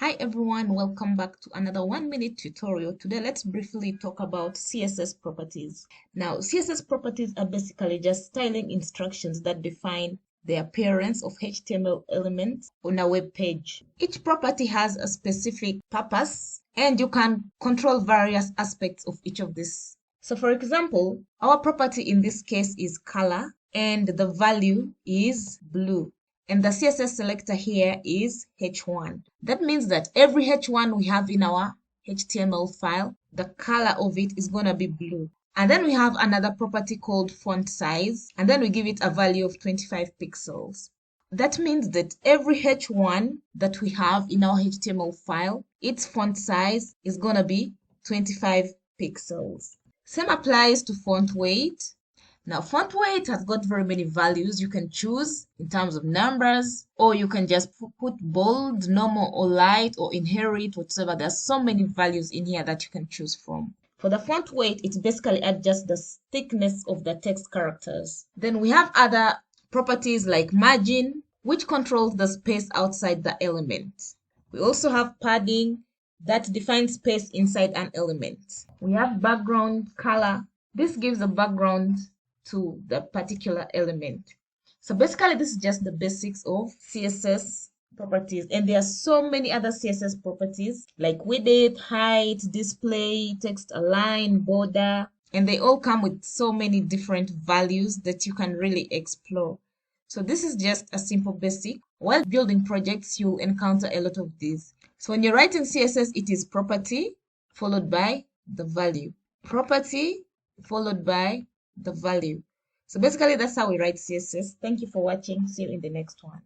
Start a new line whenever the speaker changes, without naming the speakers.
Hi everyone, welcome back to another 1-minute tutorial. Today let's briefly talk about CSS properties. Now, CSS properties are basically just styling instructions that define the appearance of HTML elements on a web page. Each property has a specific purpose and you can control various aspects of each of these. So for example, our property in this case is color and the value is blue. And the CSS selector here is H1. That means that every H1 we have in our HTML file, the color of it is going to be blue. And then we have another property called font size, and then we give it a value of 25 pixels. That means that every H1 that we have in our HTML file, its font size is going to be 25 pixels. Same applies to font weight. Now, font weight has got very many values you can choose in terms of numbers, or you can just put bold, normal, or light, or inherit, whatever. There's so many values in here that you can choose from. For the font weight, it basically adjusts the thickness of the text characters. Then we have other properties like margin, which controls the space outside the element. We also have padding that defines space inside an element. We have background color. This gives a background to the particular element. So basically this is just the basics of CSS properties, and there are so many other CSS properties like width, height, display, text align, border, and they all come with so many different values that you can really explore. So this is just a simple basic. While building projects, you'll encounter a lot of these. So when you're writing CSS, it is property followed by the value, property followed by the value. So basically that's how we write CSS. Thank you for watching. See you in the next one.